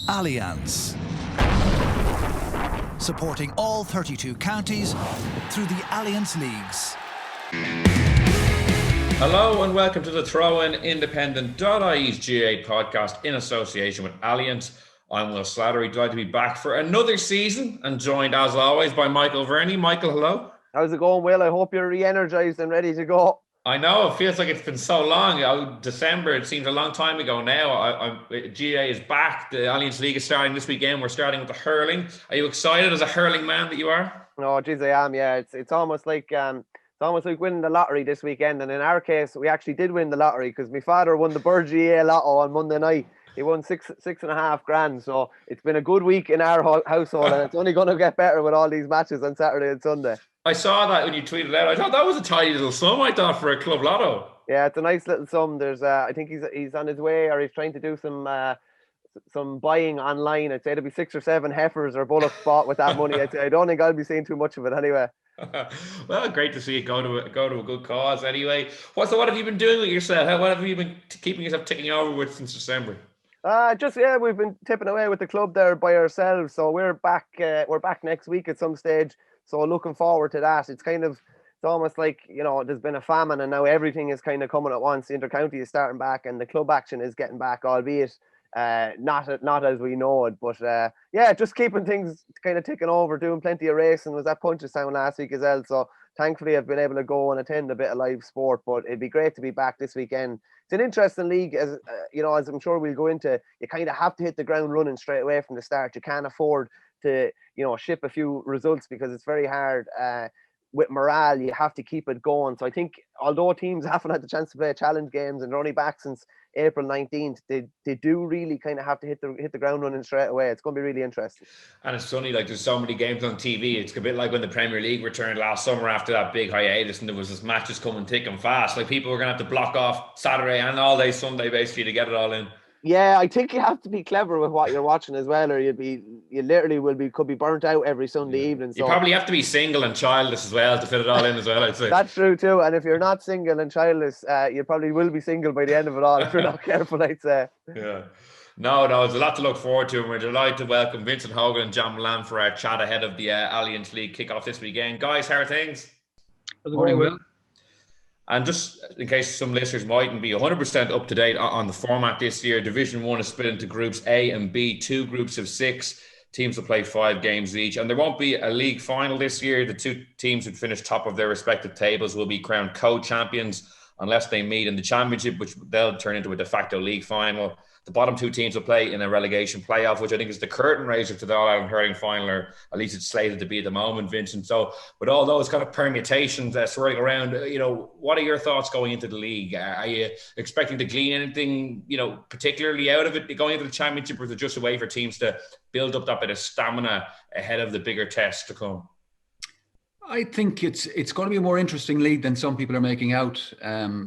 Allianz. Supporting all 32 counties through the Allianz Leagues. Hello and welcome to the Throw-In Independent.ie's GA podcast in association with Allianz. I'm Will Slattery, delighted to be back for another season and joined as always by Michael Verney. Michael, hello. How's it going, Will? I hope you're re-energized and ready to go. I know, it feels like it's been so long. December, it seems a long time ago now. GA is back. The Allianz League is starting this weekend. We're starting with the hurling. Are you excited as a hurling man that you are? Oh, geez, I am, yeah. It's almost like winning the lottery this weekend. And in our case, we actually did win the lottery because my father won the Bird GA Lotto on Monday night. He won $6,500. So it's been a good week in our household, and it's only going to get better with all these matches on Saturday and Sunday. I saw that when you tweeted out. I thought that was a tiny little sum, I thought, for a club lotto. Yeah, it's a nice little sum. There's, I think he's on his way, or he's trying to do some buying online. I'd say there'll be 6 or 7 heifers or bullocks bought with that money. I don't think I'll be seeing too much of it anyway. Well, great to see it go to a good cause. Anyway, what have you been doing with yourself? What have you been keeping yourself ticking over with since December? We've been tipping away with the club there by ourselves. So we're back next week at some stage. So looking forward to that. It's almost like, there's been a famine and now everything is kind of coming at once. The intercounty is starting back and the club action is getting back, albeit not as we know it. But just keeping things kind of ticking over, doing plenty of racing. Was at Punchestown last week as well. So thankfully I've been able to go and attend a bit of live sport, but it'd be great to be back this weekend. It's an interesting league, as I'm sure we'll go into. You kind of have to hit the ground running straight away from the start. You can't afford to, ship a few results because it's very hard. With morale, you have to keep it going. So I think although teams haven't had the chance to play challenge games and they're only back since April 19th, they do really kind of have to hit the ground running straight away. It's going to be really interesting. And it's funny, like there's so many games on TV. It's a bit like when the Premier League returned last summer after that big hiatus, and there was this matches coming thick and fast. Like people were going to have to block off Saturday and all day Sunday basically to get it all in. Yeah, I think you have to be clever with what you're watching as well, or you literally could be burnt out every Sunday evening. So you probably have to be single and childless as well to fit it all in as well, I'd say. That's true too. And if you're not single and childless, you probably will be single by the end of it all if you're not careful, I'd say. Yeah. No, there's a lot to look forward to, and we're delighted to welcome Vincent Hogan and John Mullane for our chat ahead of the Allianz League kickoff this weekend. Guys, how are things? How's it going, Will? And just in case some listeners mightn't be 100% up to date on the format this year, Division 1 is split into Groups A and B, 2 groups of 6. Teams will play 5 games each, and there won't be a league final this year. The 2 teams who finish top of their respective tables will be crowned co-champions unless they meet in the championship, which they'll turn into a de facto league final. The bottom 2 teams will play in a relegation playoff, which I think is the curtain raiser to the All-Ireland Hurling final, or at least it's slated to be at the moment, Vincent. So with all those kind of permutations swirling around, what are your thoughts going into the league? Are you expecting to glean anything, particularly out of it going into the championship, or is it just a way for teams to build up that bit of stamina ahead of the bigger tests to come? I think it's going to be a more interesting league than some people are making out,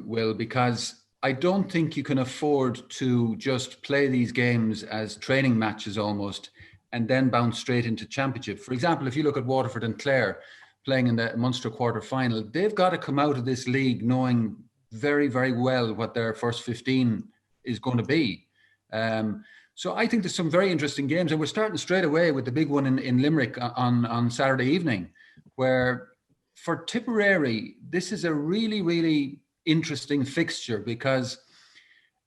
Will, because I don't think you can afford to just play these games as training matches almost and then bounce straight into championship. For example, if you look at Waterford and Clare playing in the Munster quarter final, they've got to come out of this league knowing very, very well what their first 15 is going to be. So I think there's some very interesting games, and we're starting straight away with the big one in Limerick on Saturday evening, where for Tipperary, this is a really, really interesting fixture, because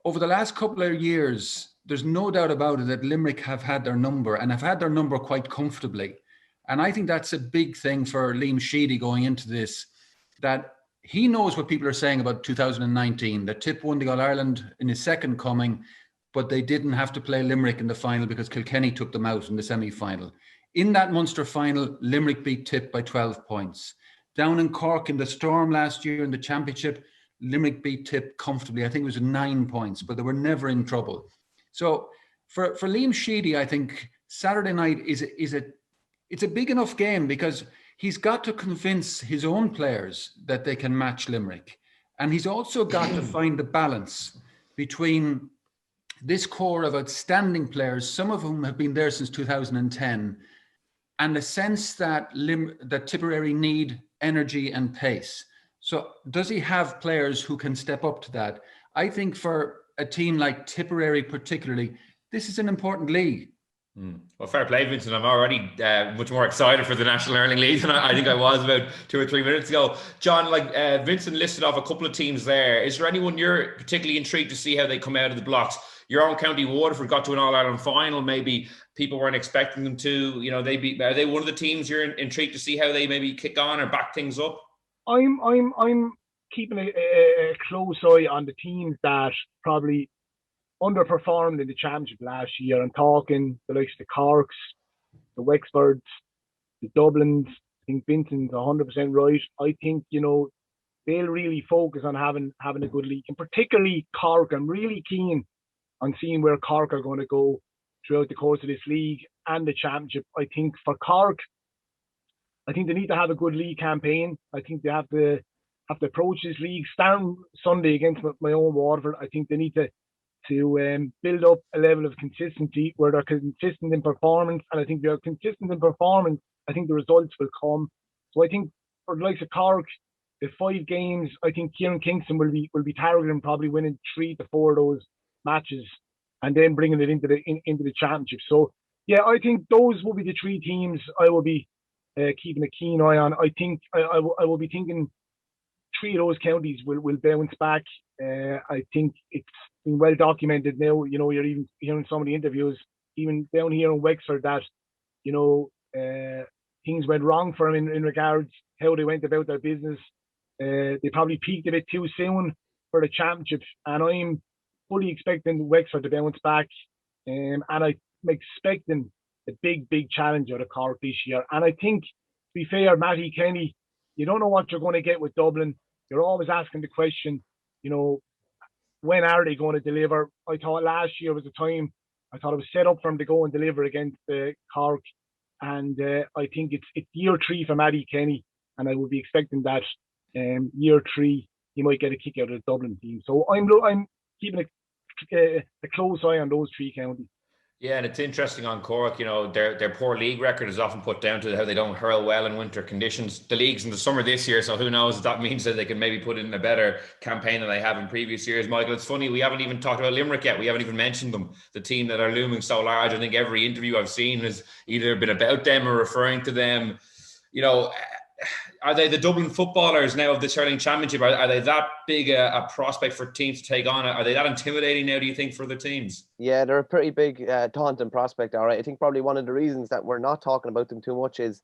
over the last couple of years, there's no doubt about it that Limerick have had their number, and have had their number quite comfortably. And I think that's a big thing for Liam Sheedy going into this, that he knows what people are saying about 2019, that Tipp won the All-Ireland in his second coming, but they didn't have to play Limerick in the final because Kilkenny took them out in the semi-final. In that Munster final, Limerick beat Tipp by 12 points. Down in Cork in the Storm last year in the championship, Limerick beat Tipp comfortably. I think it was 9 points, but they were never in trouble. So for Liam Sheedy, I think Saturday night it's a big enough game, because he's got to convince his own players that they can match Limerick. And he's also got to find the balance between this core of outstanding players, some of whom have been there since 2010, and the sense that Tipperary need energy and pace. So does he have players who can step up to that? I think for a team like Tipperary particularly, this is an important league, Well, fair play, Vincent. I'm already much more excited for the National Hurling League than I think I was about 2 or 3 minutes ago. John, like Vincent listed off a couple of teams there. Is there anyone you're particularly intrigued to see how they come out of the blocks? Your own county, Waterford, got to an All-Ireland final. Maybe people weren't expecting them to. You know, are they one of the teams you're intrigued to see how they maybe kick on or back things up? I'm keeping a close eye on the teams that probably underperformed in the championship last year. I'm talking the likes of the Corks, the Wexfords, the Dublins. I think Vincent's 100% right. I think, you know, they'll really focus on having a good league, and particularly Cork. I'm really keen on seeing where Cork are going to go throughout the course of this league and the championship. I think for Cork, I think they need to have a good league campaign. I think they have to approach this league starting Sunday against my own Waterford. I think they need to build up a level of consistency where they're consistent in performance. And I think they're consistent in performance, I think the results will come. So I think for the likes of Cork, the 5 games, I think Kieran Kingston will be targeting probably winning 3 to 4 of those matches and then bringing it into the championship. So yeah, I think those will be the 3 teams I will be keeping a keen eye on. I think I will be thinking 3 of those counties will bounce back. I think it's been well documented now. You know, you're even hearing some of the interviews, even down here in Wexford, that, you know, things went wrong for them in regards how they went about their business. They probably peaked a bit too soon for the championship, and I'm fully expecting Wexford to bounce back. And I'm expecting a big challenge out of Cork this year. And I think, to be fair, Matty Kenny, you don't know what you're going to get with Dublin. You're always asking the question, you know, when are they going to deliver? I thought last year was the time. I thought it was set up for them to go and deliver against Cork. And I think it's year 3 for Matty Kenny. And I would be expecting that year 3, he might get a kick out of the Dublin team. So I'm keeping a close eye on those 3 counties. Yeah, and it's interesting on Cork, you know, their poor league record is often put down to how they don't hurl well in winter conditions. The league's in the summer this year, so who knows if that means that they can maybe put in a better campaign than they have in previous years. Michael, it's funny, we haven't even talked about Limerick yet. We haven't even mentioned them, the team that are looming so large. I think every interview I've seen has either been about them or referring to them. You know, are they the Dublin footballers now of this hurling championship? Are they that big a prospect for teams to take on? Are they that intimidating now, do you think, for the teams? Yeah, they're a pretty big daunting prospect, all right. I think probably one of the reasons that we're not talking about them too much is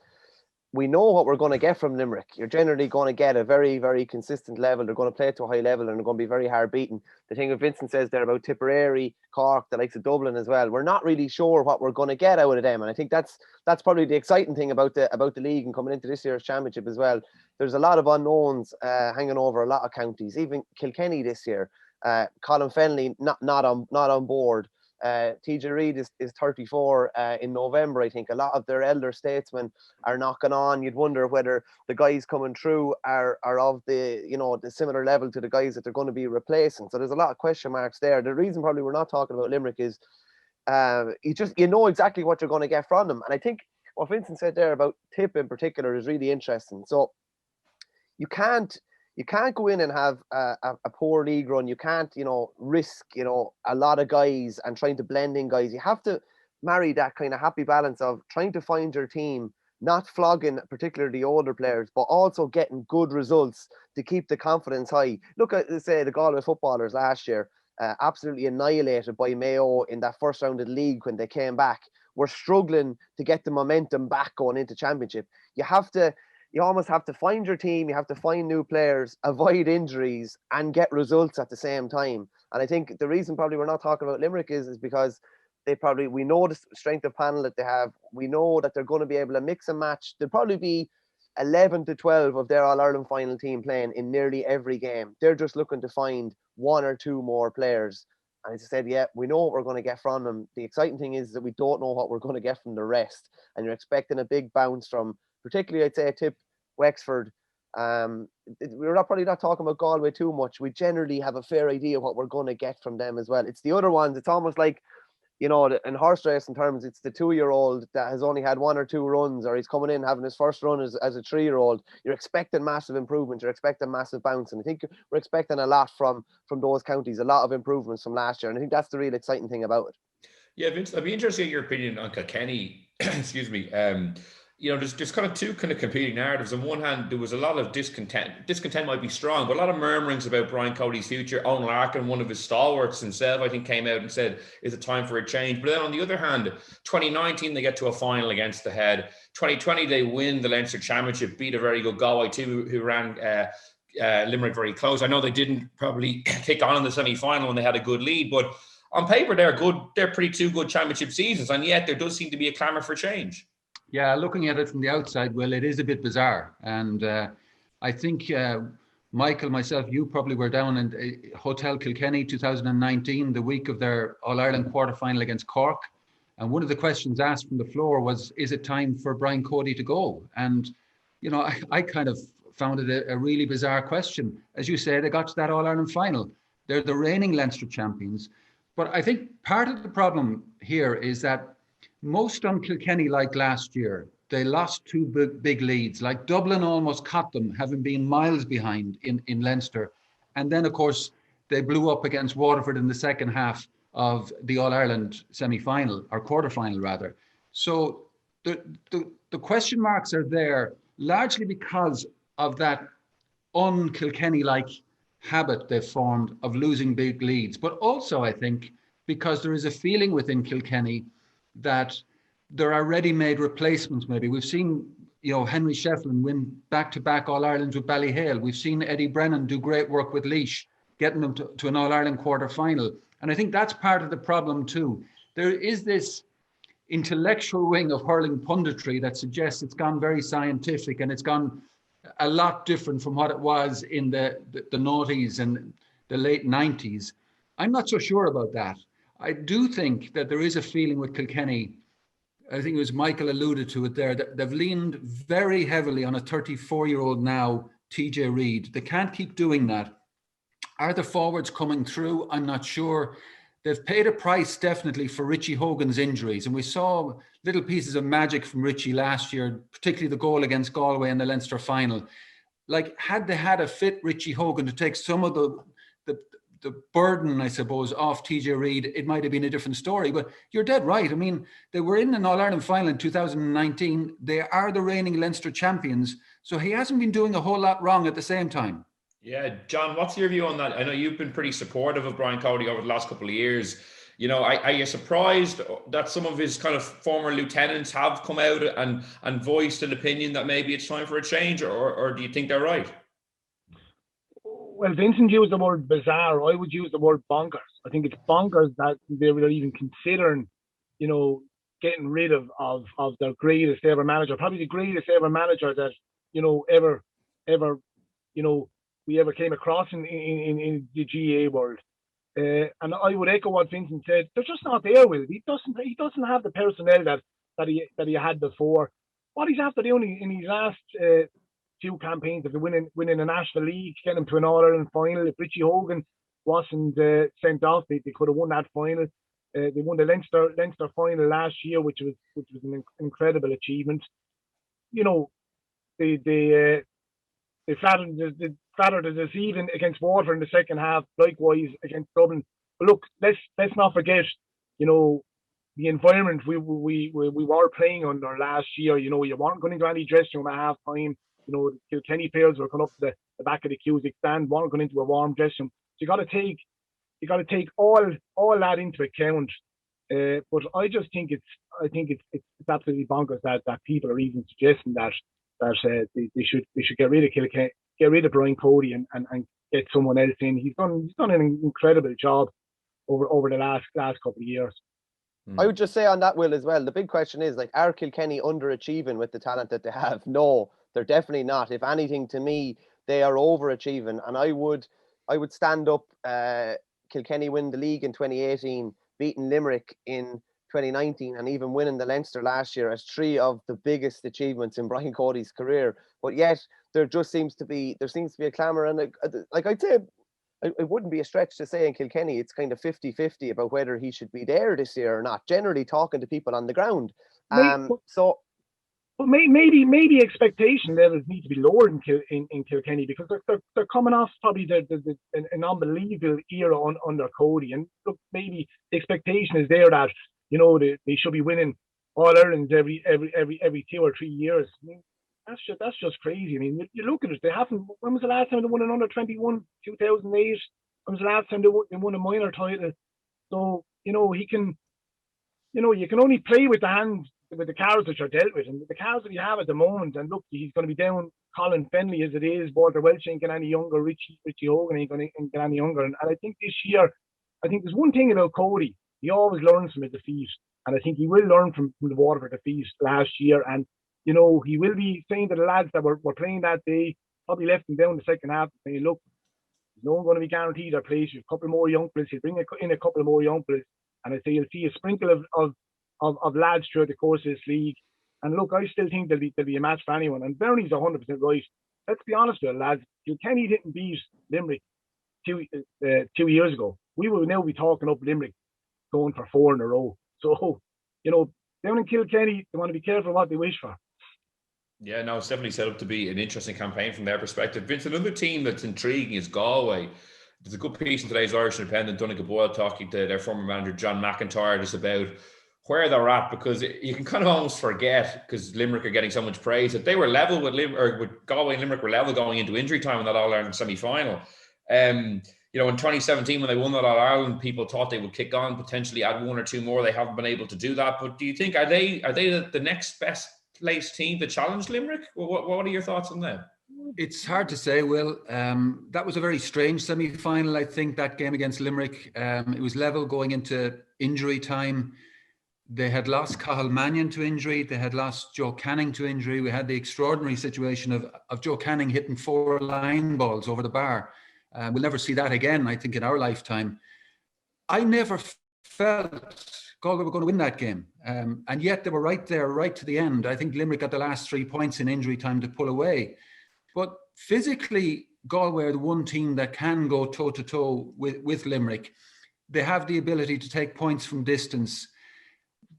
we know what we're going to get from Limerick. You're generally going to get a very, very consistent level. They're going to play it to a high level and they're going to be very hard beaten. The thing that Vincent says there about Tipperary, Cork, the likes of Dublin as well, we're not really sure what we're going to get out of them. And I think that's probably the exciting thing about the league and coming into this year's championship as well. There's a lot of unknowns hanging over a lot of counties. Even Kilkenny this year, Colin Fennelly not on board. TJ Reid is 34 in November. I think a lot of their elder statesmen are knocking on. You'd wonder whether the guys coming through are of the, you know, the similar level to the guys that they're going to be replacing. So there's a lot of question marks there. The reason probably we're not talking about Limerick is you know exactly what you're going to get from them. And I think what Vincent said there about Tipp in particular is really interesting. So you can't go in and have a poor league run. You can't, you know, risk, you know, a lot of guys and trying to blend in guys. You have to marry that kind of happy balance of trying to find your team, not flogging particularly the older players, but also getting good results to keep the confidence high. Look at, say, the Galway footballers last year, absolutely annihilated by Mayo in that first round of the league when they came back. We're struggling to get the momentum back going into championship. You almost have to find your team, you have to find new players, avoid injuries, and get results at the same time. And I think the reason probably we're not talking about Limerick is because we know the strength of panel that they have. We know that they're going to be able to mix and match. There'll probably be 11 to 12 of their All-Ireland final team playing in nearly every game. They're just looking to find 1 or 2 more players. And as I said, yeah, we know what we're going to get from them. The exciting thing is that we don't know what we're going to get from the rest. And you're expecting a big bounce from, particularly, I'd say, Tipp, Wexford. We're probably not talking about Galway too much. We generally have a fair idea what we're going to get from them as well. It's the other ones. It's almost like, you know, in horse racing terms, it's the 2-year-old that has only had 1 or 2 runs, or he's coming in having his first run as a 3-year-old. You're expecting massive improvement. You're expecting massive bounce. And I think we're expecting a lot from those counties, a lot of improvements from last year. And I think that's the real exciting thing about it. Yeah, Vince, I'd be interested in your opinion on Kilkenny. Excuse me. There's kind of two kind of competing narratives. On one hand, there was a lot of discontent. Discontent might be strong, but a lot of murmurings about Brian Cody's future. Owen Larkin, one of his stalwarts himself, I think, came out and said, "Is it time for a change?" But then on the other hand, 2019 they get to a final against the Head. 2020 they win the Leinster Championship, beat a very good Galway too, who ran Limerick very close. I know they didn't probably kick on in the semi-final when they had a good lead, but on paper they're good. They're pretty two good championship seasons, and yet there does seem to be a clamour for change. Yeah, looking at it from the outside, well, it is a bit bizarre. And I think, Michael, myself, you probably were down in Hotel Kilkenny 2019, the week of their All-Ireland quarter-final against Cork. And one of the questions asked from the floor was, is it time for Brian Cody to go? And, I kind of found it a really bizarre question. As you say, they got to that All-Ireland final. They're the reigning Leinster champions. But I think part of the problem here is that most on Kilkenny, like last year, they lost two big leads. Like Dublin almost caught them, having been miles behind in Leinster. And then, of course, they blew up against Waterford in the second half of the All-Ireland semi-final, or quarter-final rather. So the question marks are there largely because of that un-Kilkenny-like habit they've formed of losing big leads. But also, I think, because there is a feeling within Kilkenny that there are ready-made replacements. Maybe we've seen, Henry Shefflin win back-to-back All-Irelands with Ballyhale. We've seen Eddie Brennan do great work with Laois, getting them to an All-Ireland quarter-final. And I think that's part of the problem too. There is this intellectual wing of hurling punditry that suggests it's gone very scientific and it's gone a lot different from what it was in the noughties and the late 90s. I'm not so sure about that. I do think that there is a feeling with Kilkenny, I think it was Michael alluded to it there, that they've leaned very heavily on a 34-year-old now, TJ Reid. They can't keep doing that. Are the forwards coming through? I'm not sure. They've paid a price definitely for Richie Hogan's injuries. And we saw little pieces of magic from Richie last year, particularly the goal against Galway in the Leinster final. Like, had they had a fit Richie Hogan to take some of the burden, I suppose, off TJ Reid, it might have been a different story. But you're dead right. I mean, they were in an All-Ireland final in 2019. They are the reigning Leinster champions. So he hasn't been doing a whole lot wrong at the same time. Yeah, John, what's your view on that? I know you've been pretty supportive of Brian Cody over the last couple of years. Are you surprised that some of his kind of former lieutenants have come out and voiced an opinion that maybe it's time for a change, or do you think they're right? Well, Vincent used the word bizarre. I would use the word bonkers. I think it's bonkers that they were even considering, getting rid of their greatest ever manager, probably the greatest ever manager that, ever, we ever came across in the GA world. And I would echo what Vincent said. They're just not there with it. He doesn't have the personnel that he had before. What he's after doing in his last few campaigns of winning a national league, getting him to an All-Ireland final. If Richie Hogan wasn't sent off, they could have won that final. They won the Leinster final last year, which was an incredible achievement. They flattered the deceiving against Waterford in the second half, likewise against Dublin. But look, let's not forget, the environment we were playing under last year. You weren't going into any dressing room at half time. The Kilkenny players were coming up to the back of the Cusack stand, weren't going into a warm dressing room. So you got to take all that into account. But I just think it's absolutely bonkers that people are even suggesting that they should get rid of Kilkenny, get rid of Brian Cody and get someone else in. He's done an incredible job over the last couple of years. I would just say on that, Will, as well, the big question is, like, are Kilkenny underachieving with the talent that they have? No, they're definitely not. If anything, to me, they are overachieving. And I would stand up Kilkenny win the league in 2018, beating Limerick in 2019, and even winning the Leinster last year as three of the biggest achievements in Brian Cody's career. But yet there seems to be a clamour, and like I'd say, it wouldn't be a stretch to say in Kilkenny it's kind of 50-50 about whether he should be there this year or not, generally talking to people on the ground. But maybe expectation levels need to be lowered in Kilkenny, because they're coming off probably an unbelievable era under Cody. And look, maybe the expectation is there that they should be winning All Ireland every 2 or 3 years. I mean, that's just crazy. I mean, you look at it. They haven't. When was the last time they won an under 21? 2008. When was the last time they won a minor title? So he can. You can only play with the hands, with the cards which are dealt with, and the cards that you have at the moment. And look, he's going to be down Colin Fennelly as it is. Walter Welch ain't getting any younger. Richie Hogan ain't going to get any younger. And I think this year, I think there's one thing about Cody. He always learns from a defeat, and I think he will learn from the Waterford defeat last year. And he will be saying to the lads that were playing that day, probably left them down the second half, saying, look, no one going to be guaranteed their place. You've a couple more young players. He'll bring in a couple more young players. And I say you'll see a sprinkle of lads throughout the course of this league. And look, I still think there'll be a match for anyone. And Verney's 100% right. Let's be honest with it, lads. Kilkenny didn't beat Limerick 2 years ago. We will now be talking up Limerick going for 4 in a row. So, down in Kilkenny, they want to be careful what they wish for. Yeah, no, it's definitely set up to be an interesting campaign from their perspective. Vince, another team that's intriguing is Galway. There's a good piece in today's Irish Independent, Donegal Boyle, talking to their former manager, John McIntyre, just about where they're at, because you can kind of almost forget, because Limerick are getting so much praise, that they were level with Galway and Limerick were level going into injury time in that All-Ireland semi-final. In 2017, when they won that All-Ireland, people thought they would kick on, potentially add 1 or 2 more. They haven't been able to do that. But do you think, are they the next best placed team to challenge Limerick? What are your thoughts on that? It's hard to say, Will. That was a very strange semi-final, I think, that game against Limerick. It was level going into injury time. They had lost Cathal Mannion to injury. They had lost Joe Canning to injury. We had the extraordinary situation of Joe Canning hitting 4 line balls over the bar. We'll never see that again, I think, in our lifetime. I never felt Galway were going to win that game. And yet they were right there, right to the end. I think Limerick got the last 3 points in injury time to pull away. But physically, Galway are the one team that can go toe-to-toe with Limerick. They have the ability to take points from distance.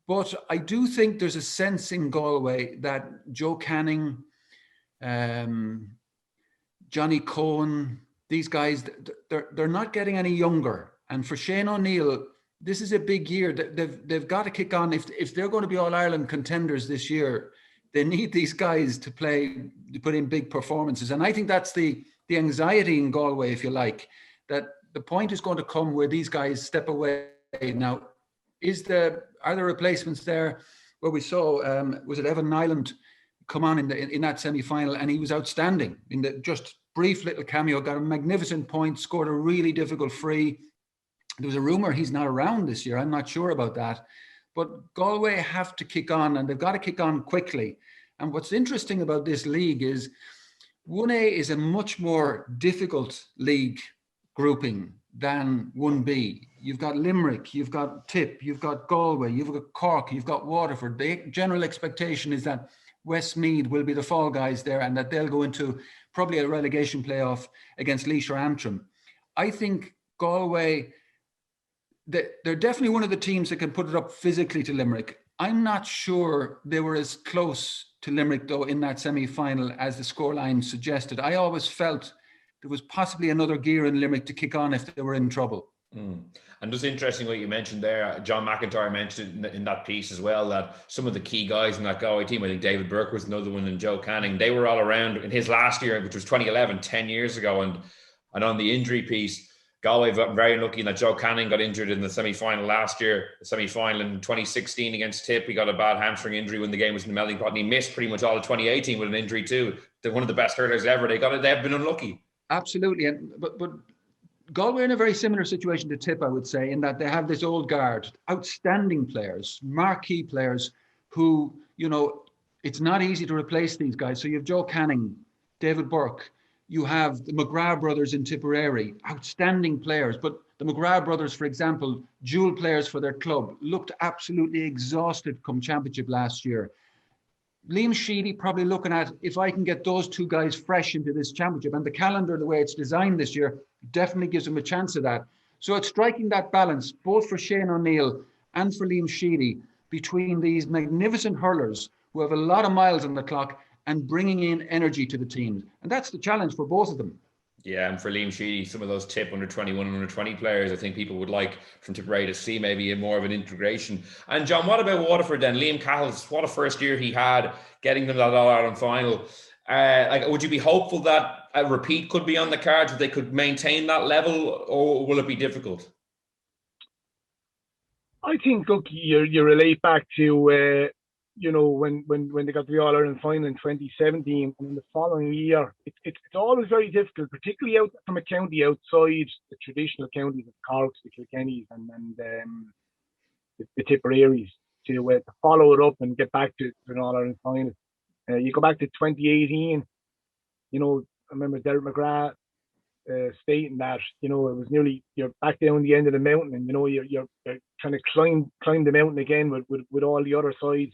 But I do think there's a sense in Galway that Joe Canning, Johnny Cohen, these guys, they're not getting any younger. And for Shane O'Neill, this is a big year. They've got to kick on. If they're going to be All-Ireland contenders this year, they need these guys to put in big performances. And I think that's the anxiety in Galway, if you like, that the point is going to come where these guys step away. Now, are there replacements there? Where we saw, was it Evan Nyland come on in that semi-final, and he was outstanding in the just brief little cameo, got a magnificent point, scored a really difficult free. There was a rumour he's not around this year. I'm not sure about that. But Galway have to kick on, and they've got to kick on quickly. And what's interesting about this league is 1A is a much more difficult league grouping than 1B. You've got Limerick, you've got Tipp, you've got Galway, you've got Cork, you've got Waterford. The general expectation is that Westmeath will be the fall guys there, and that they'll go into probably a relegation playoff against Laois or Antrim. I think Galway, they're definitely one of the teams that can put it up physically to Limerick. I'm not sure they were as close to Limerick, though, in that semi-final as the scoreline suggested. I always felt there was possibly another gear in Limerick to kick on if they were in trouble. And just interesting what you mentioned there, John McIntyre mentioned in that piece as well, that some of the key guys in that Galway team, I think David Burke was another one, and Joe Canning, they were all around in his last year, which was 2011, 10 years ago. And on the injury piece, Galway got very lucky in that Joe Canning got injured in the semi-final last year, the semi-final in 2016 against Tipp. He got a bad hamstring injury when the game was in the melting pot, and he missed pretty much all of 2018 with an injury too. They're one of the best hurlers ever. They've been unlucky. Absolutely. But Galway are in a very similar situation to Tipp, I would say, in that they have this old guard, outstanding players, marquee players who, it's not easy to replace these guys. So you have Joe Canning, David Burke, you have the McGrath brothers in Tipperary, outstanding players. But the McGrath brothers, for example, dual players for their club, looked absolutely exhausted come championship last year. Liam Sheedy probably looking at, if I can get those two guys fresh into this championship, and the calendar, the way it's designed this year, definitely gives them a chance of that. So it's striking that balance, both for Shane O'Neill and for Liam Sheedy, between these magnificent hurlers who have a lot of miles on the clock and bringing in energy to the teams. And that's the challenge for both of them. Yeah, and for Liam Sheedy, some of those Tipp under 21 and under 20 players, I think people would like from Tipperary to see maybe more of an integration. And John, what about Waterford then? Liam Cattles, what a first year he had, getting them that All-Ireland final. Would you be hopeful that a repeat could be on the cards, that they could maintain that level, or will it be difficult? I think, look, you relate back to when they got the All-Ireland final in 2017, and in the following year, it's always very difficult, particularly out from a county outside the traditional counties of Corks, the Kilkennys, and the Tipperarys, to follow it up and get back to an All-Ireland final. You go back to 2018, I remember Derek McGrath stating that it was nearly, you're back down the end of the mountain, and you're trying to climb the mountain again with all the other sides,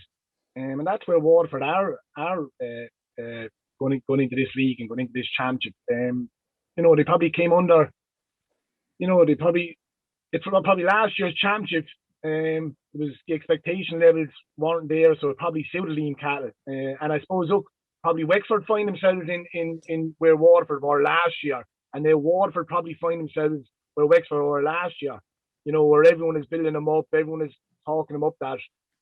and that's where Waterford are going into this league and going into this championship. They probably came under, it's probably last year's championship. It was the expectation levels weren't there, so it probably suited Liam Cattle. And I suppose, look, probably Wexford find themselves in where Waterford were last year, and now Waterford probably find themselves where Wexford were last year. Where everyone is building them up, everyone is talking them up that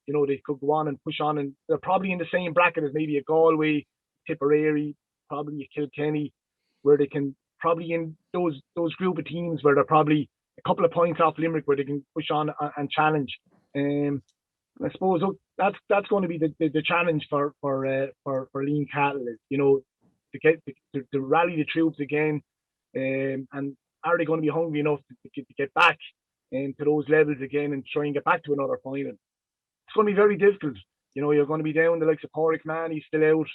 they could go on and push on, and they're probably in the same bracket as maybe a Galway, Tipperary, probably a Kilkenny, where they can probably in those group of teams where they're probably a couple of points off Limerick, where they can push on and challenge. I suppose, look, that's going to be the challenge for Liam Cattle, to get to rally the troops again, and are they going to be hungry enough to get back to those levels again and try and get back to another final? It's going to be very difficult. You're going to be down the likes of Porrick, man, he's still out.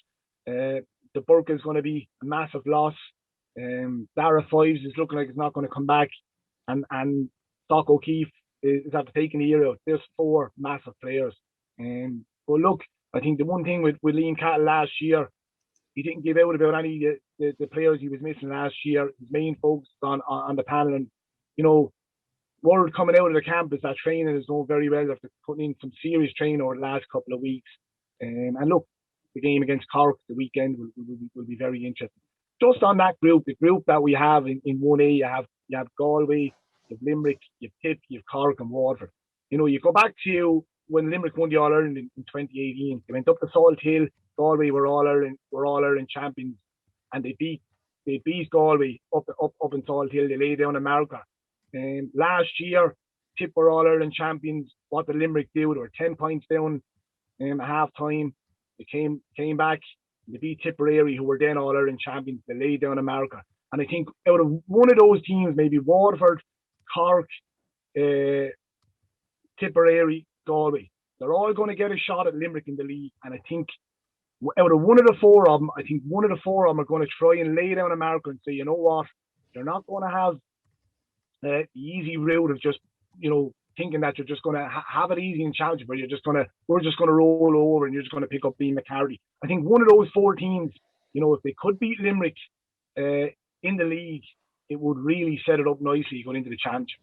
The Burke is going to be a massive loss. Dara Fives is looking like it's not going to come back, and Doc O'Keefe is after taking the year out. There's 4 massive players. But look, I think the one thing with Liam Cattle last year, he didn't give out about any of the players he was missing last year. His main focus was on the panel, and word coming out of the camp is that training is going very well after putting in some serious training over the last couple of weeks. And look, the game against Cork the weekend will be very interesting. Just on that group, the group that we have in 1A, you have Galway, you have Limerick, you have Tipp, you have Cork and Waterford. You go back to when Limerick won the All-Ireland in 2018. They went up to Salt Hill. Galway were All-Ireland champions, and they beat Galway up in Salt Hill. They laid down America. Last year, Tipp were All-Ireland champions. What did Limerick do? They were 10 points down at half time. They came back. They beat Tipperary, who were then All-Ireland champions. They laid down America. And I think out of one of those teams, maybe Waterford, Cork, Tipperary, Galway, they're all going to get a shot at Limerick in the league. And I think out of one of the 4 of them, are going to try and lay down America and say, you know what, you're not going to have the easy route of just, thinking that you're just going to have it easy and challenge, but we're just going to roll over and you're just going to pick up Dean McCarty. I think one of those 4 teams, if they could beat Limerick in the league, it would really set it up nicely going into the championship.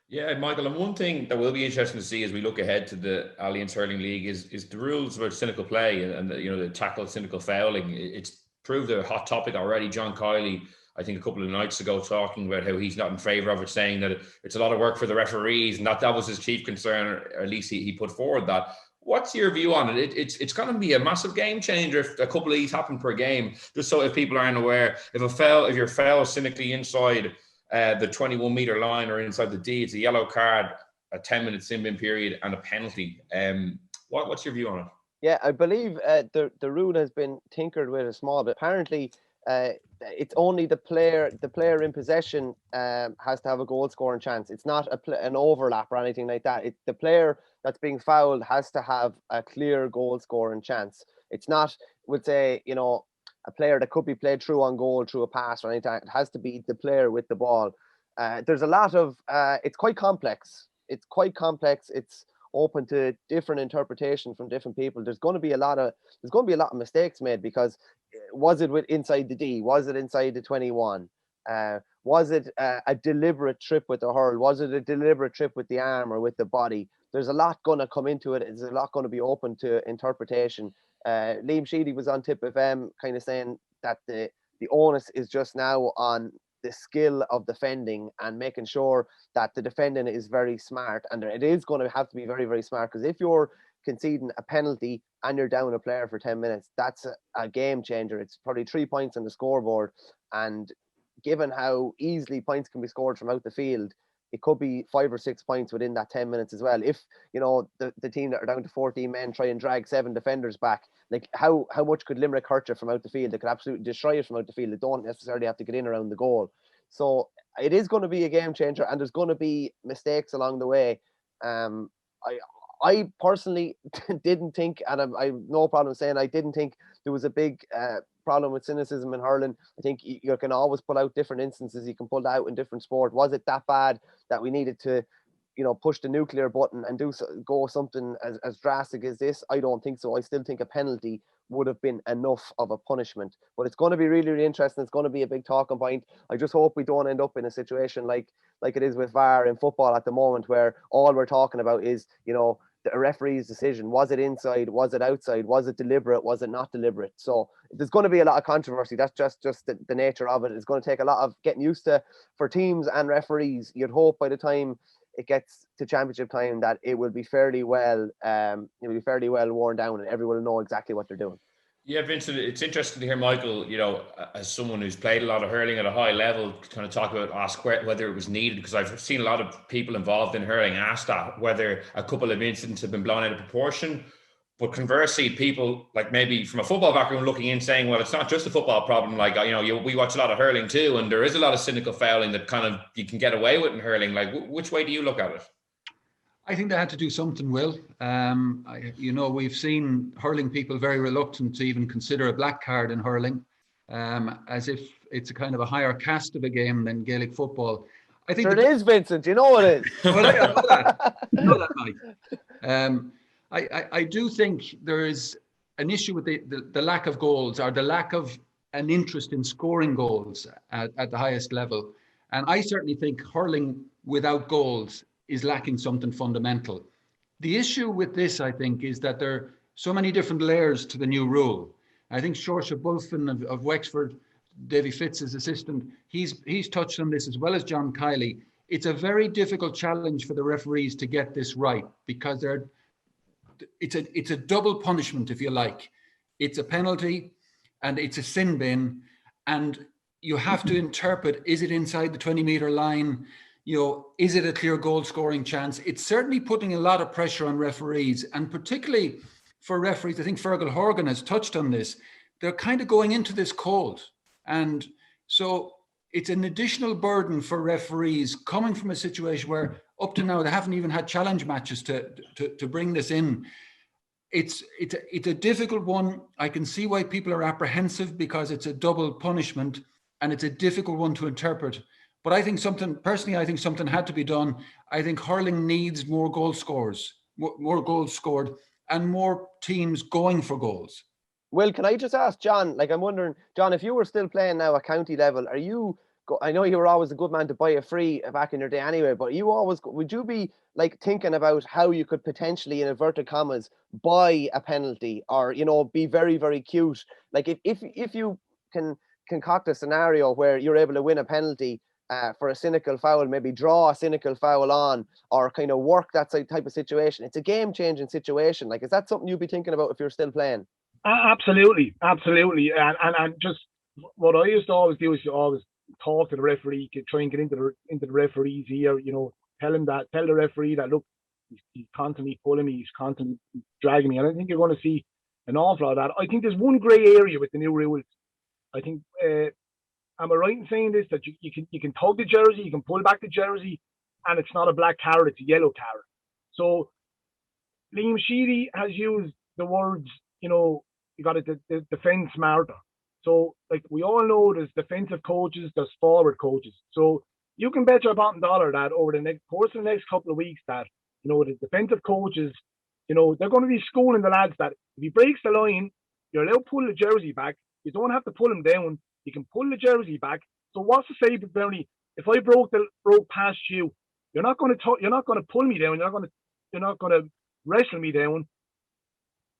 Yeah, Michael, and one thing that will be interesting to see as we look ahead to the Allianz Hurling League is the rules about cynical play and the tackle cynical fouling. It's proved a hot topic already. John Kiley, I think a couple of nights ago, talking about how he's not in favour of it, saying that it's a lot of work for the referees, and that was his chief concern, or at least he put forward that. What's your view on it? It's going to be a massive game changer if a couple of these happen per game. Just so if people aren't aware, if you're fouled cynically inside the 21-metre line or inside the D, it's a yellow card, a 10-minute sin-bin period, and a penalty. What's your view on it? Yeah, I believe the rule has been tinkered with a small bit. Apparently, it's only the player in possession has to have a goal scoring chance. It's not an overlap or anything like that. The player that's being fouled has to have a clear goal scoring chance. It's not, would say, a player that could be played through on goal, through a pass or anything. It has to be the player with the ball. There's a lot of, it's quite complex. It's open to different interpretation from different people. There's going to be a lot of mistakes made, because was it inside the D? Was it inside the 21? Was it a deliberate trip with the hurl? Was it a deliberate trip with the arm or with the body? There's a lot going to come into it. There's a lot going to be open to interpretation. Liam Sheedy was on Tipp FM kind of saying that the the onus is just now on the skill of defending and making sure that the defending is very smart. And it is going to have to be very, very smart, because if you're conceding a penalty and you're down a player for 10 minutes, that's a game changer. It's probably 3 points on the scoreboard. And given how easily points can be scored from out the field, it could be 5 or 6 points within that 10 minutes as well. If, the team that are down to 14 men try and drag 7 defenders back, like how much could Limerick hurt you from out the field? They could absolutely destroy you from out the field. They don't necessarily have to get in around the goal. So it is going to be a game changer, and there's going to be mistakes along the way. I personally didn't think, and I have no problem saying I didn't think there was a big problem with cynicism in hurling. I think you can always pull out different instances. You can pull that out in different sport. Was it that bad that we needed to, push the nuclear button and go something as drastic as this? I don't think so. I still think a penalty would have been enough of a punishment. But it's going to be really, really interesting. It's going to be a big talking point. I just hope we don't end up in a situation like it is with VAR in football at the moment, where all we're talking about is, the referee's decision. Was it inside? Was it outside? Was it deliberate? Was it not deliberate? So there's going to be a lot of controversy. That's just the nature of it. It's going to take a lot of getting used to for teams and referees. You'd hope by the time it gets to championship time that it will be fairly well worn down, and everyone will know exactly what they're doing. Yeah, Vincent, it's interesting to hear Michael, as someone who's played a lot of hurling at a high level, kind of ask whether it was needed, because I've seen a lot of people involved in hurling ask that, whether a couple of incidents have been blown out of proportion. But conversely, people like maybe from a football background looking in saying, well, it's not just a football problem. Like, we watch a lot of hurling too, and there is a lot of cynical fouling that kind of you can get away with in hurling. Like, which way do you look at it? I think they had to do something, Will. We've seen hurling people very reluctant to even consider a black card in hurling, as if it's a kind of a higher caste of a game than Gaelic football. I think it is, Vincent. You know it is. Well, I know that, Mike. I do think there is an issue with the lack of goals, or the lack of an interest in scoring goals at the highest level. And I certainly think hurling without goals is lacking something fundamental. The issue with this, I think, is that there are so many different layers to the new rule. I think Saoirse Bulfin of Wexford, Davy Fitz's assistant, he's touched on this, as well as John Kiley. It's a very difficult challenge for the referees to get this right, because it's a double punishment, if you like. It's a penalty and it's a sin bin, and you have to interpret, is it inside the 20-metre line? Is it a clear goal scoring chance? It's certainly putting a lot of pressure on referees, and particularly for referees. I think Fergal Horgan has touched on this. They're kind of going into this cold. And so it's an additional burden for referees coming from a situation where up to now they haven't even had challenge matches to bring this in. It's a difficult one. I can see why people are apprehensive, because it's a double punishment and it's a difficult one to interpret. But I think something had to be done. I think hurling needs more goal scorers, more goals scored, and more teams going for goals. Well, can I just ask John, I'm wondering, John, if you were still playing now at county level, I know you were always a good man to buy a free back in your day anyway, but would you be thinking about how you could potentially, in inverted commas, buy a penalty, or, be very, very cute? If you can concoct a scenario where you're able to win a penalty, for a cynical foul, maybe draw a cynical foul on, or kind of work that type of situation. It's a game-changing situation. Is that something you'd be thinking about if you're still playing? Absolutely. And just what I used to always do is to always talk to the referee, try and get into the referee's ear, tell the referee that, look, he's constantly pulling me, he's constantly dragging me. And I think you're going to see an awful lot of that. I think there's one grey area with the new rules. I think am I right in saying this, that you can tug the jersey, you can pull back the jersey, and it's not a black card, it's a yellow card. So Liam Sheedy has used the words, you got to defend smarter. So we all know there's defensive coaches, there's forward coaches. So you can bet your bottom dollar that over the next couple of weeks that, the defensive coaches, they're going to be schooling the lads that if he breaks the line, you're allowed to pull the jersey back. You don't have to pull him down. You can pull the jersey back. So what's to say, Bernie, if I broke past you, you're not going to pull me down. You're not going to wrestle me down.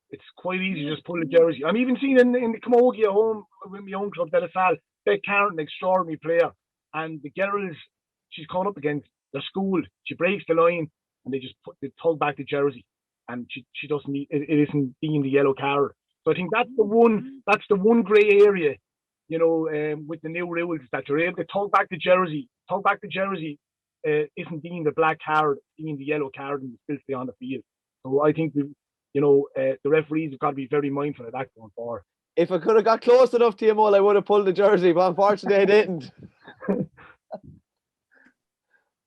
It's quite easy to just pull the jersey. I'm even seeing in the Camogie at home with my own club, Delafal, Beck Carron, an extraordinary player. And the girls she's coming up against, they're schooled. She breaks the line and they tug back the jersey. And she doesn't need, it isn't deemed a yellow card. So I think that's the one grey area, you know, with the new rules, that you're able to tug back the jersey. Isn't deemed a black card, deemed a yellow card, and still stay on the field. So I think the referees have got to be very mindful of that going forward. If I could have got close enough to you, Mull, I would have pulled the jersey, but unfortunately I didn't.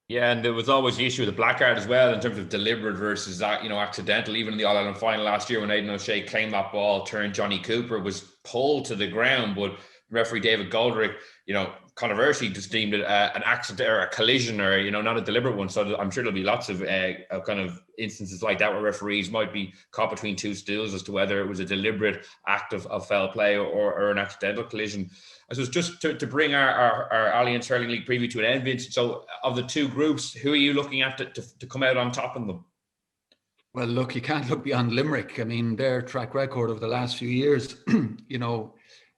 Yeah, and there was always the issue with the black card as well in terms of deliberate versus accidental. Even in the All-Ireland final last year when Aidan O'Shea claimed that ball, turned Johnny Cooper, was pulled to the ground, but referee David Goldrick, controversially just deemed it an accident or a collision, or not a deliberate one. So I'm sure there'll be lots of kind of instances like that where referees might be caught between two stools as to whether it was a deliberate act of foul play or an accidental collision. I suppose just to bring our Allianz Hurling League preview to an end, Vince. So of the two groups, who are you looking at to come out on top in them? Well, look, you can't look beyond Limerick. I mean, their track record of the last few years,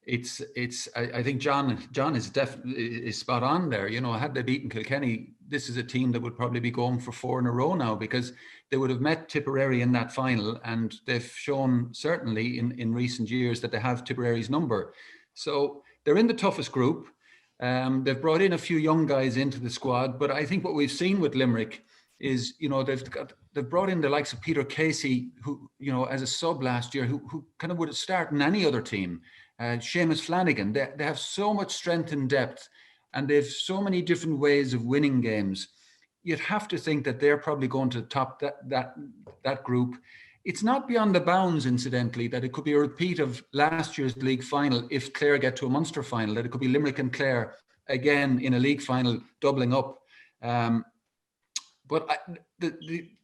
I think John is spot on there. Had they beaten Kilkenny, this is a team that would probably be going for 4 in a row now, because they would have met Tipperary in that final, and they've shown certainly in recent years that they have Tipperary's number. So they're in the toughest group. They've brought in a few young guys into the squad, but I think what we've seen with Limerick is, they've brought in the likes of Peter Casey, who, as a sub last year, who kind of would start in any other team. Seamus Flanagan, they have so much strength and depth, and they've so many different ways of winning games. You'd have to think that they're probably going to top that group. It's not beyond the bounds, incidentally, that it could be a repeat of last year's league final if Clare get to a Munster final, that it could be Limerick and Clare again in a league final, doubling up. But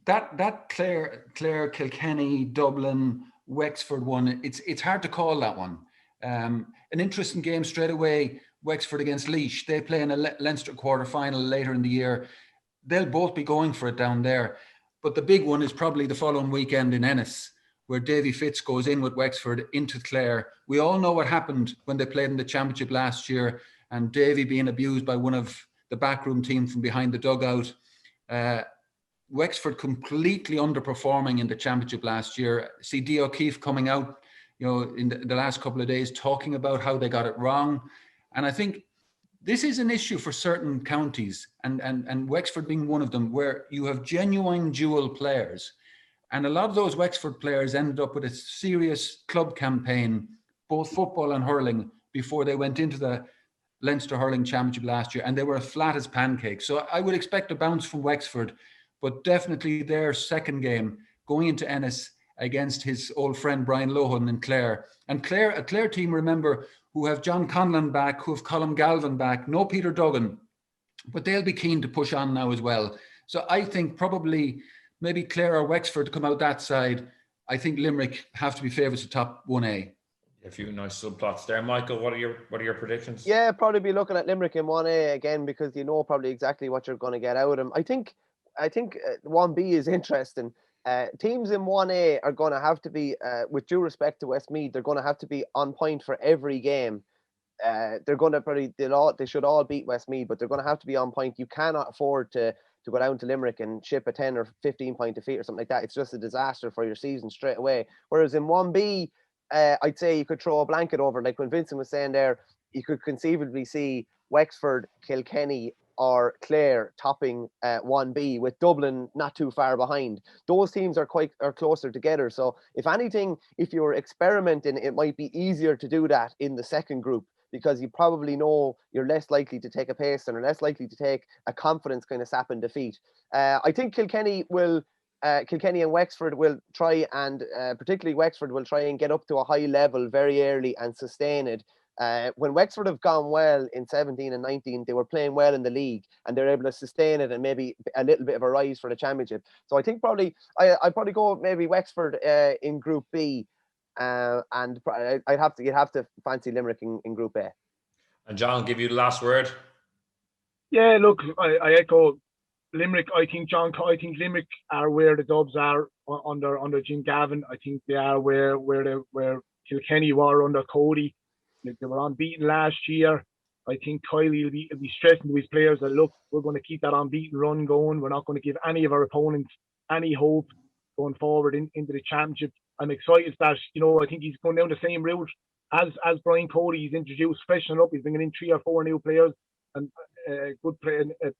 that Clare, Kilkenny, Dublin, Wexford one, it's hard to call that one. An interesting game straight away, Wexford against Laois. They play in a Leinster quarter-final later in the year. They'll both be going for it down there. But the big one is probably the following weekend in Ennis, where Davy Fitz goes in with Wexford into Clare. We all know what happened when they played in the championship last year, and Davy being abused by one of the backroom team from behind the dugout. Wexford completely underperforming in the championship last year. See Dee O'Keefe coming out, in the last couple of days, talking about how they got it wrong. And I think this is an issue for certain counties, and Wexford being one of them, where you have genuine dual players. And a lot of those Wexford players ended up with a serious club campaign, both football and hurling, before they went into the Leinster Hurling Championship last year, and they were as flat as pancakes. So I would expect a bounce from Wexford, but definitely their second game going into Ennis against his old friend Brian Lohan in Clare. And Clare, a Clare team, remember, who have John Conlon back, who have Colm Galvin back, no Peter Duggan, but they'll be keen to push on now as well. So I think probably maybe Clare or Wexford come out that side. I think Limerick have to be favourites to top 1A. A few nice subplots there. Michael, what are your predictions? Yeah, probably be looking at Limerick in 1A again, because you know probably exactly what you're going to get out of them. I think 1B is interesting. Teams in 1A are going to have to be, with due respect to Westmeath, they're going to have to be on point for every game. They're going to they should all beat Westmeath, but they're going to have to be on point. You cannot afford to go down to Limerick and ship a 10 or 15 point defeat or something like that. It's just a disaster for your season straight away. Whereas in 1B, I'd say you could throw a blanket over, like when Vincent was saying there, you could conceivably see Wexford, Kilkenny, or Clare topping 1B, with Dublin not too far behind. Those teams are closer together. So if anything, if you're experimenting, it might be easier to do that in the second group, because you probably know you're less likely to take a pace and are less likely to take a confidence kind of sapping defeat. I think Kilkenny and Wexford will try, and particularly Wexford will try and get up to a high level very early and sustain it. When Wexford have gone well in 17 and 19, they were playing well in the league, and they're able to sustain it and maybe a little bit of a rise for the championship. So I think I'd probably go maybe Wexford in Group B, and you'd have to fancy Limerick in Group A. And John, I'll give you the last word. Yeah, look, I echo Limerick. I think Limerick are where the Dubs are under Jim Gavin. I think they are where Kilkenny were under Cody. They were unbeaten last year. I think Kiley will be stressing to his players that, look, we're going to keep that unbeaten run going. We're not going to give any of our opponents any hope going forward into the championship. I'm excited that, I think he's going down the same route as Brian Cody. He's introduced, freshening up. He's bringing in 3 or 4 new players, and a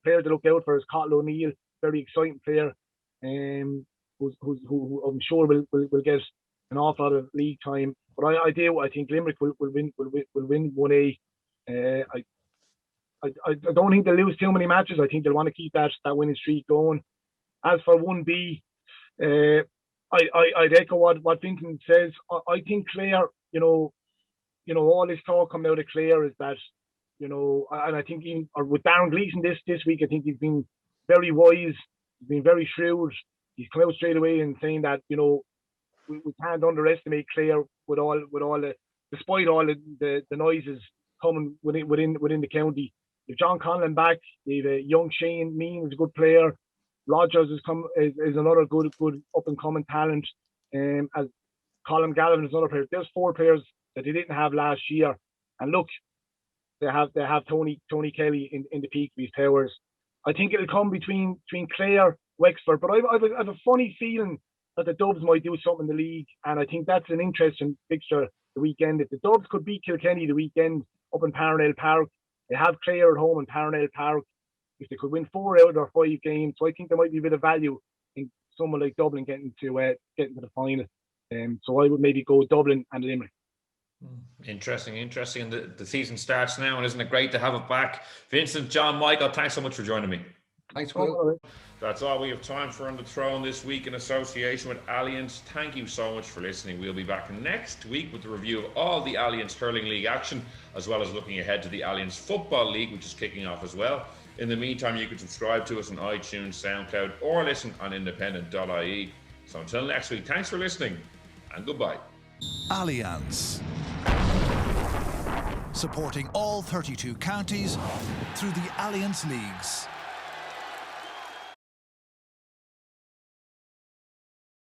player to look out for is Cottle O'Neill, very exciting player, who I'm sure will get an awful lot of league time. But I think Limerick will win 1A. I don't think they'll lose too many matches. I think they'll want to keep that winning streak going. As for 1B, I'd echo what Vincent says. I think Clare, all this talk coming out of Clare is that, and I think with Darren Gleeson this week, I think he's been very wise, he's been very shrewd. He's come out straight away and saying that, we can't underestimate Clare despite all the noises coming within the county. If John Conlon back, they've a young Shane Mean is a good player. Rogers is another good up and coming talent. As Colin Galvin is another player. There's 4 players that they didn't have last year. And look, they have Tony Kelly in the peak of his powers. I think it'll come between Clare, Wexford, but I have a funny feeling that the Dubs might do something in the league, and I think that's an interesting fixture the weekend. If the Dubs could beat Kilkenny the weekend up in Parnell Park, they have Clare at home in Parnell Park. If they could win 4 out of their 5 games, so I think there might be a bit of value in someone like Dublin getting to the final. So I would maybe go Dublin and Limerick. Interesting. And the season starts now, and isn't it great to have it back? Vincent, John, Michael, thanks so much for joining me. Thanks, Will. That's all we have time for on the Throne this week in association with Allianz. Thank you so much for listening. We'll be back next week with a review of all the Allianz Hurling League action, as well as looking ahead to the Allianz Football League, which is kicking off as well. In the meantime, you can subscribe to us on iTunes, SoundCloud, or listen on independent.ie. So until next week, thanks for listening, and goodbye. Allianz, supporting all 32 counties through the Allianz Leagues.